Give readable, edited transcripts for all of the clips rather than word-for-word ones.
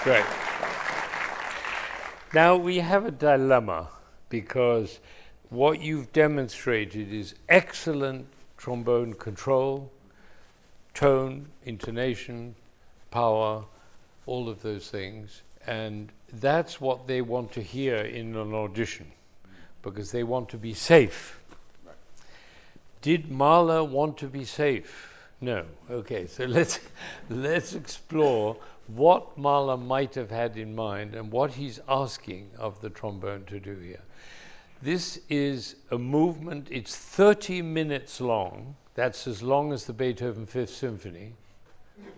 Great. Now we have a dilemma because what you've demonstrated is excellent trombone control, tone, intonation, power, all of those things, and that's what they want to hear in an audition because they want to be safe. Right. Did Mahler want to be safe? No. Okay, so let's explore what Mahler might have had in mind and what he's asking of the trombone to do here. This is a movement, it's 30 minutes long. That's as long as the Beethoven Fifth Symphony,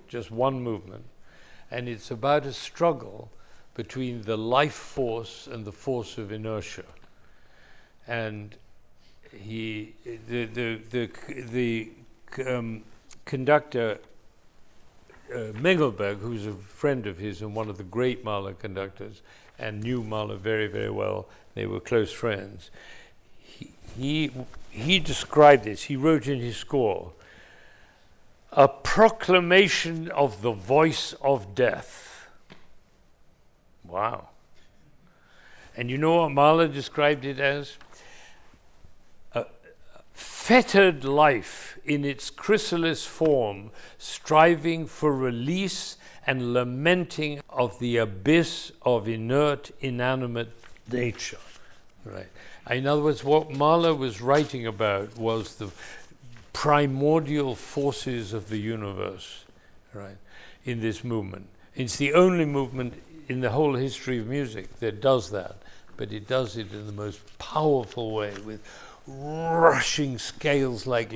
just one movement. And it's about a struggle between the life force and the force of inertia. And the conductor, Mengelberg, who's a friend of his and one of the great Mahler conductors, and knew Mahler very, very well. They were close friends. He described this. He wrote in his score, "A proclamation of the voice of death." Wow. And you know what Mahler described it as? A fettered life in its chrysalis form, striving for release and lamenting of the abyss of inert, inanimate nature. Right. In other words, what Mahler was writing about was the primordial forces of the universe, right, in this movement. It's the only movement in the whole history of music that does that, but it does it in the most powerful way with rushing scales like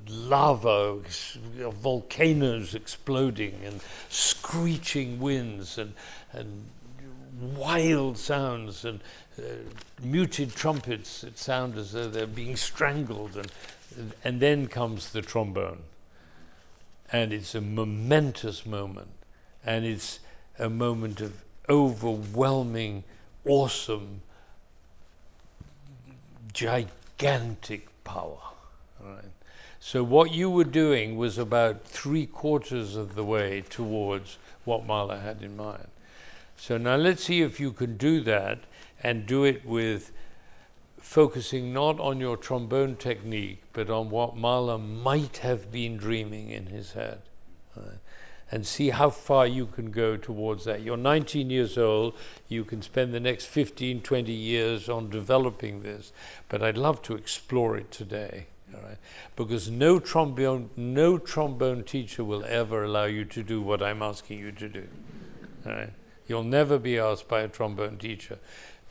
lava, volcanoes exploding, and screeching winds, and wild sounds, and muted trumpets that sound as though they're being strangled, and then comes the trombone. And it's a momentous moment, and it's a moment of overwhelming, awesome, gigantic power. Right? So what you were doing was about 3/4 of the way towards what Mahler had in mind. So now let's see if you can do that and do it with focusing not on your trombone technique, but on what Mahler might have been dreaming in his head. Right? And see how far you can go towards that. You're 19 years old, you can spend the next 15, 20 years on developing this, but I'd love to explore it today. All right? Because no trombone teacher will ever allow you to do what I'm asking you to do. All right? You'll never be asked by a trombone teacher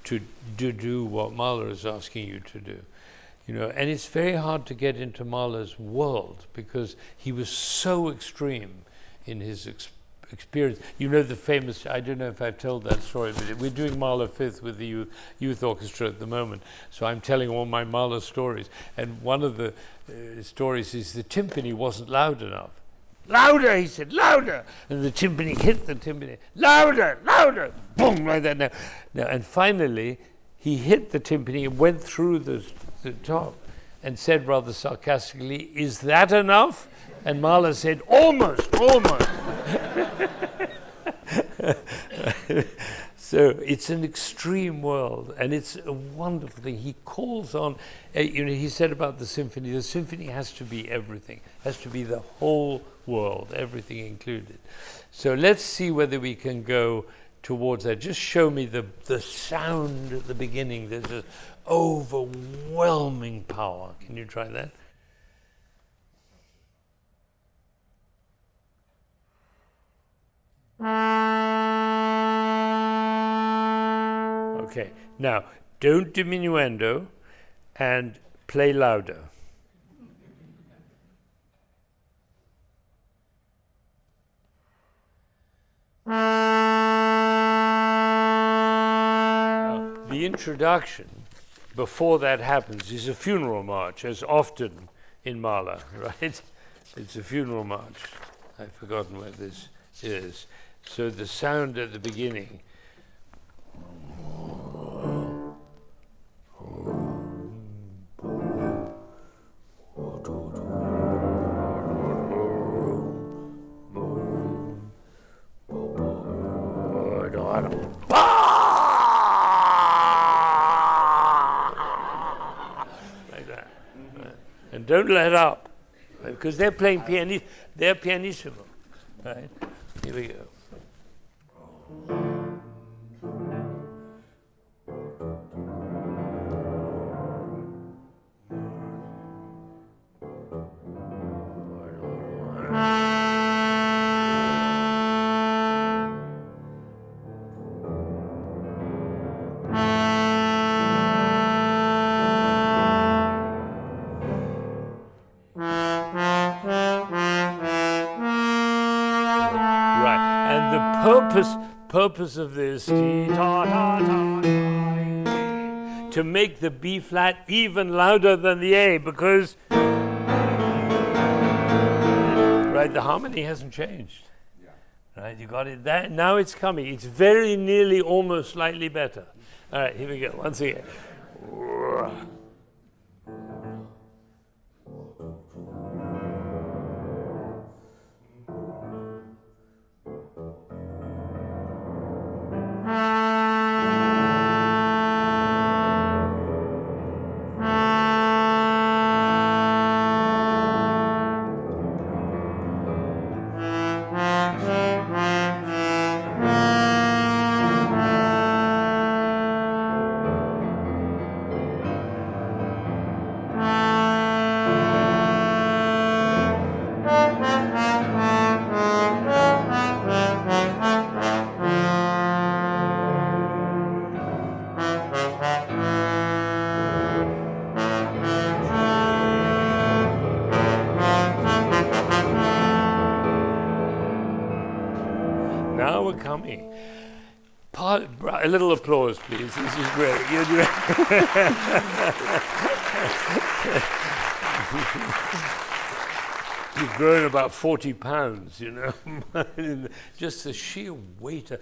to do what Mahler is asking you to do. You know, and it's very hard to get into Mahler's world because he was so extreme in his experience. You know the famous, I don't know if I've told that story, but we're doing Mahler Fifth with the youth orchestra at the moment, so I'm telling all my Mahler stories. And one of the stories is the timpani wasn't loud enough. "Louder," he said, "louder." And the timpani hit the timpani. "Louder, louder." Boom, like that. Now, and finally, he hit the timpani and went through the top and said rather sarcastically, "Is that enough?" And Mahler said, "Almost, almost." So it's an extreme world, and it's a wonderful thing. He calls on, he said about the symphony has to be everything, has to be the whole world, everything included. So let's see whether we can go towards that. Just show me the sound at the beginning. There's this overwhelming overwhelming power. Can you try that? Okay, now don't diminuendo and play louder. Now, the introduction before that happens is a funeral march, as often in Mahler, right? It's a funeral march. I've forgotten where this is. So the sound at the beginning. Like that. And don't let up, because they're playing they're pianissimo. Right? Here we go. Purpose of this to make the B flat even louder than the A, because right, the harmony hasn't changed. Right, you got it. That now it's coming. It's very nearly, almost slightly better. All right, here we go. Once again. Now we're coming. A little applause, please. This is great. You're doing You've grown about 40 pounds, you know. Just the sheer weight of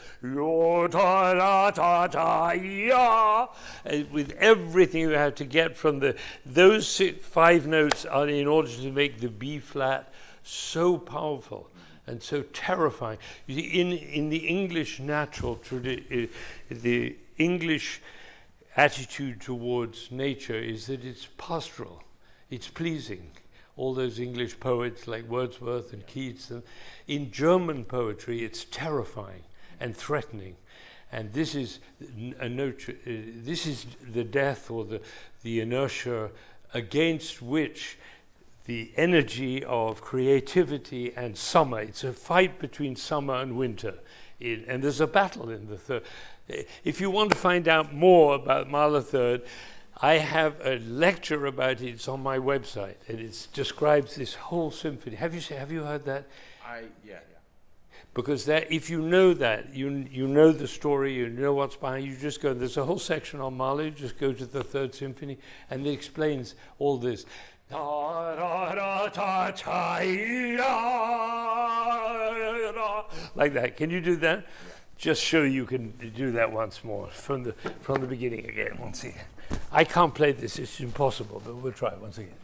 with everything you have to get from those 5 notes are in order to make the B flat so powerful and so terrifying. You see, in the English natural tradition, the English attitude towards nature is that it's pastoral, it's pleasing. All those English poets like Wordsworth and Keats. And in German poetry, it's terrifying and threatening. And this is this is the death or the inertia against which the energy of creativity and summer. It's a fight between summer and winter. And there's a battle in the third. If you want to find out more about Mahler Third, I have a lecture about it. It's on my website, and it describes this whole symphony. Have you heard that? Yeah. Because that, if you know that, you know the story, you know what's behind. You just go. There's a whole section on Mahler. You just go to the Third Symphony, and it explains all this. Like that. Can you do that? Yeah. Just show you can do that once more from the beginning again. Once again. I can't play this. It's impossible. But we'll try it once again.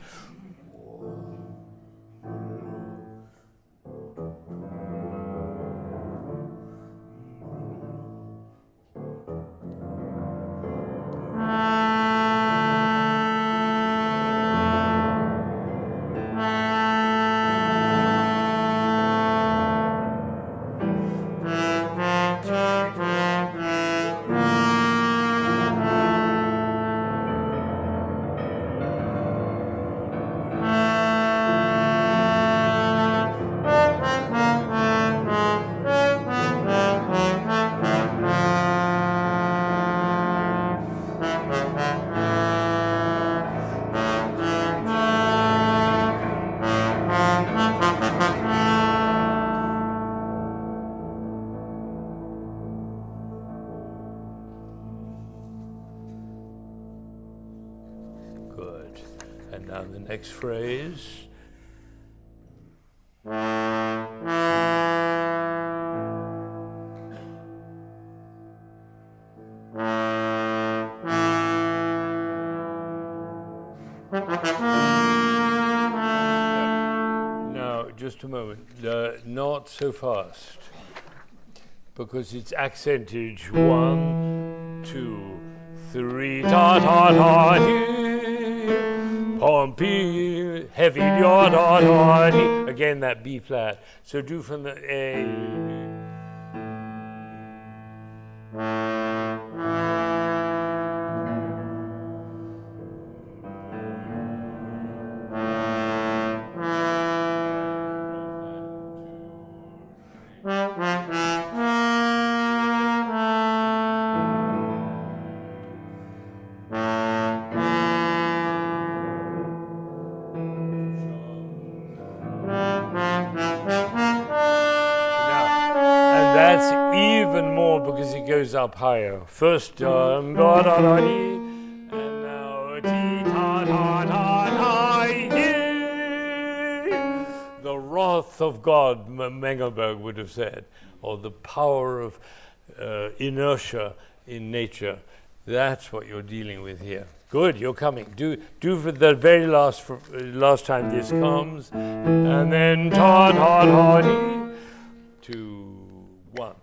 And now the next phrase. Now, just a moment, not so fast, because it's accented 1, 2, 3, ta ta ta, Pompey, heavy, da da da, again that B flat. So do from the A. Because it goes up higher. First da da da dee, and now ti ta ta ta ta yee. The wrath of God, Mengelberg would have said, or the power of inertia in nature. That's what you're dealing with here. Good, you're coming. Do for the very last time this comes, and then ta ta ta dee. 2, 1.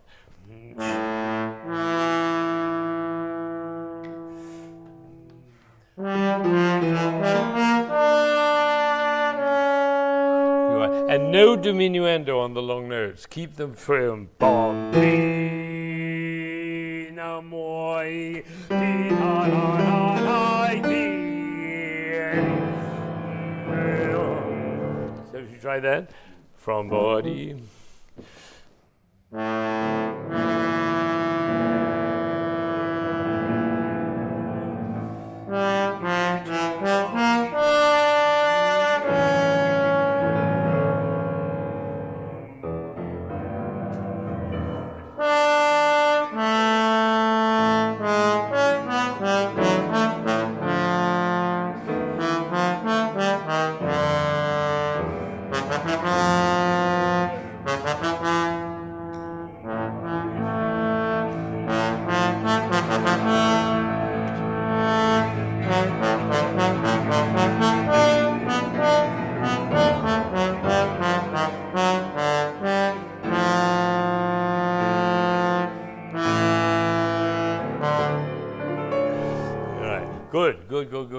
And no diminuendo on the long notes. Keep them firm. So if you try that, from body.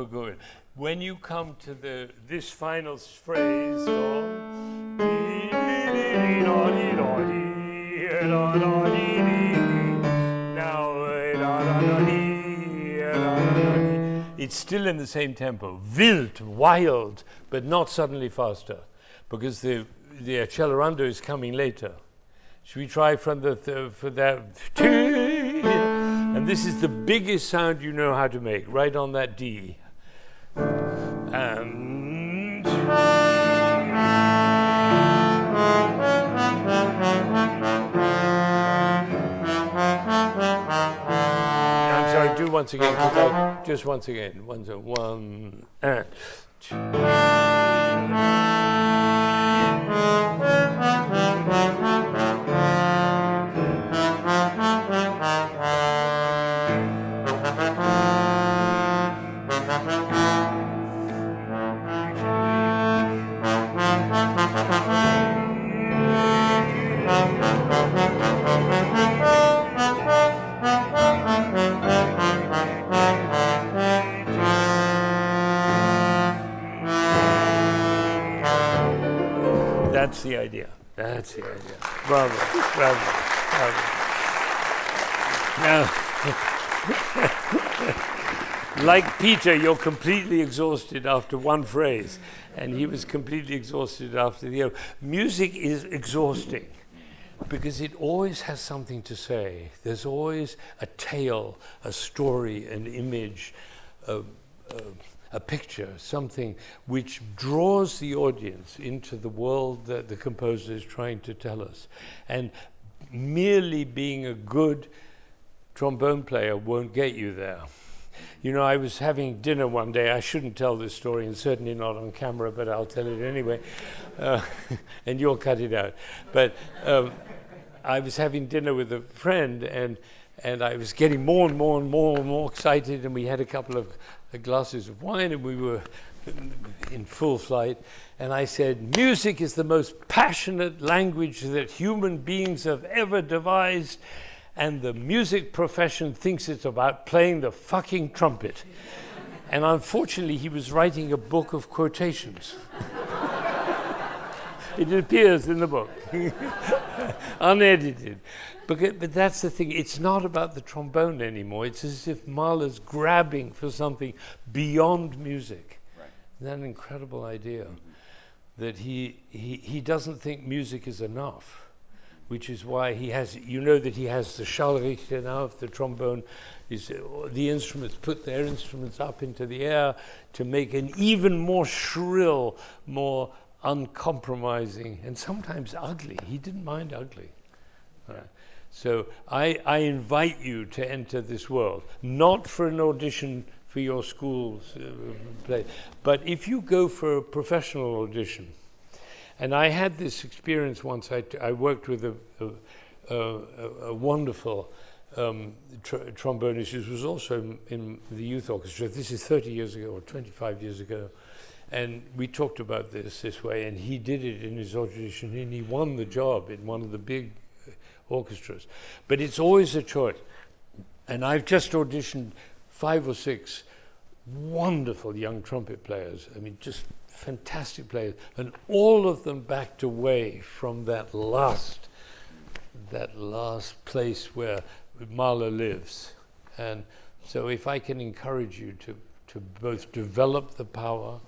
Good. When you come to this final phrase, it's still in the same tempo, wild, wild, but not suddenly faster, because the accelerando is coming later. Should we try from for that? And this is the biggest sound you know how to make, right on that D. And I'm sorry, do once again, just once again. One and two. That's the idea. Bravo. Now, like Peter, you're completely exhausted after one phrase, and he was completely exhausted after the other. Music is exhausting because it always has something to say. There's always a tale, a story, an image, a picture, something which draws the audience into the world that the composer is trying to tell us. And merely being a good trombone player won't get you there. You know, I was having dinner one day. I shouldn't tell this story, and certainly not on camera, but I'll tell it anyway. And you'll cut it out. But I was having dinner with a friend, and I was getting more and more excited, and we had a couple of glasses of wine, and we were in full flight. And I said, music is the most passionate language that human beings have ever devised, and the music profession thinks it's about playing the fucking trumpet. And unfortunately, he was writing a book of quotations. It appears in the book, unedited. But that's the thing, it's not about the trombone anymore. It's as if Mahler's grabbing for something beyond music. Right. Isn't that an incredible idea? That he doesn't think music is enough, which is why he has, you know that he has the Schallrichter now, if the trombone is, the instruments put their instruments up into the air to make an even more shrill, more uncompromising, and sometimes ugly. He didn't mind ugly. So I invite you to enter this world, not for an audition for your school's play, but if you go for a professional audition. And I had this experience once. I worked with a wonderful trombonist who was also in the youth orchestra. This is 30 years ago or 25 years ago. And we talked about this way, and he did it in his audition, and he won the job in one of the big orchestras. But it's always a choice. And I've just auditioned 5 or 6 wonderful young trumpet players. I mean, just fantastic players. And all of them backed away from that last place where Mahler lives. And so if I can encourage you to both develop the power,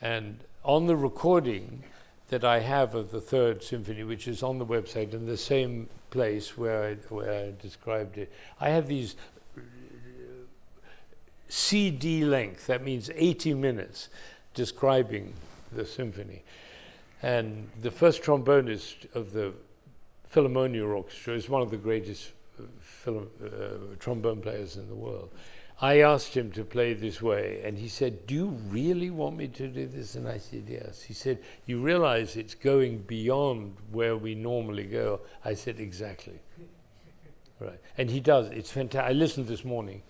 and on the recording that I have of the Third Symphony, which is on the website in the same place where I described it, I have these CD length, that means 80 minutes, describing the symphony. And the first trombonist of the Philharmonia Orchestra is one of the greatest trombone players in the world. I asked him to play this way, and he said, "Do you really want me to do this?" And I said, "Yes." He said, "You realize it's going beyond where we normally go?" I said, "Exactly." Right. And he does. It's fantastic. I listened this morning.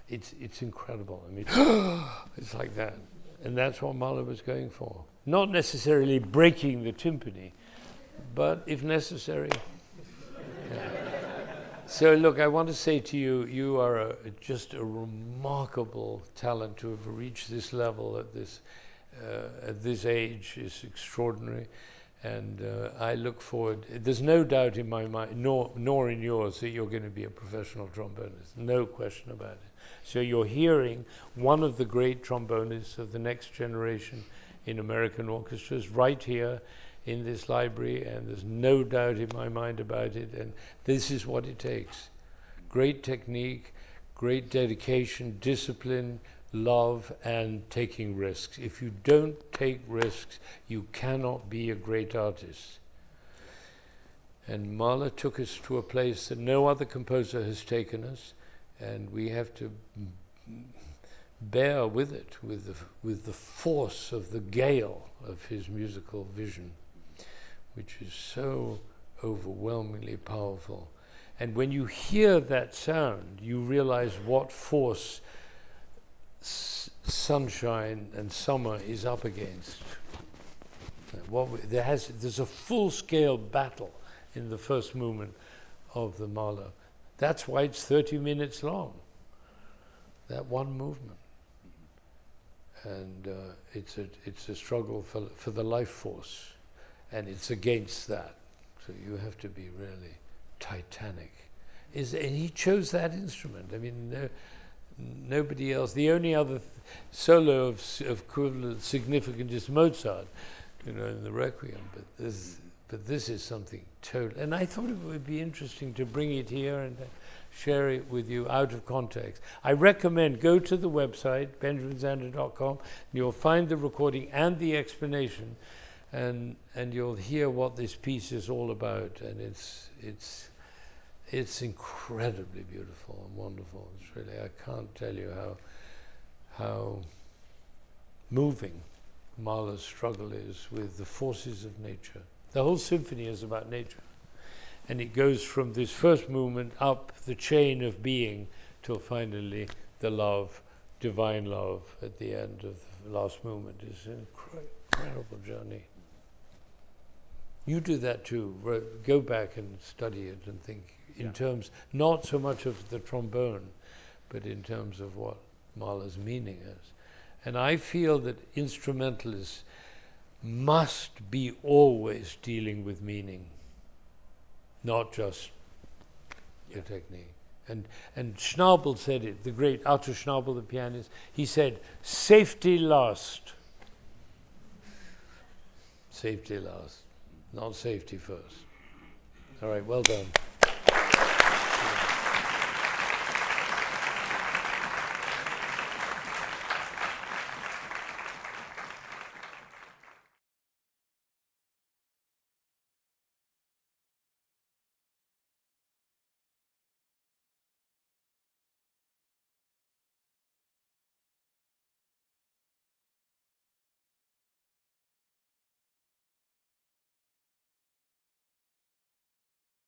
It's incredible. I mean, it's like that. And that's what Mahler was going for. Not necessarily breaking the timpani, but if necessary. Yeah. So look, I want to say to you, you are just a remarkable talent. To have reached this level at this age is extraordinary. And I look forward, there's no doubt in my mind, nor in yours, that you're going to be a professional trombonist. No question about it. So you're hearing one of the great trombonists of the next generation in American orchestras right here in this library, and there's no doubt in my mind about it. And this is what it takes. Great technique, great dedication, discipline, love, and taking risks. If you don't take risks, you cannot be a great artist. And Mahler took us to a place that no other composer has taken us, and we have to bear with it, with the force of the gale of his musical vision, which is so overwhelmingly powerful. And when you hear that sound, you realize what force sunshine and summer is up against. There's a full-scale battle in the first movement of the Mahler. That's why it's 30 minutes long, that one movement. And it's a struggle for the life force, and it's against that. So you have to be really titanic. And he chose that instrument. I mean, nobody else. The only other solo of equivalent significance is Mozart, in the Requiem. But this is something total. And I thought it would be interesting to bring it here and share it with you out of context. I recommend go to the website, benjaminzander.com, and you'll find the recording and the explanation, and you'll hear what this piece is all about. And it's incredibly beautiful and wonderful. It's really, I can't tell you how moving Mahler's struggle is with the forces of nature. The whole symphony is about nature. And it goes from this first movement up the chain of being till finally the love, divine love at the end of the last movement. It's an incredible journey. You do that too. Go back and study it and think in terms, not so much of the trombone, but in terms of what Mahler's meaning is. And I feel that instrumentalists must be always dealing with meaning, not just the technique. And Schnabel said it, the great Arthur Schnabel, the pianist, he said, safety last. Safety last, not safety first. All right, well done.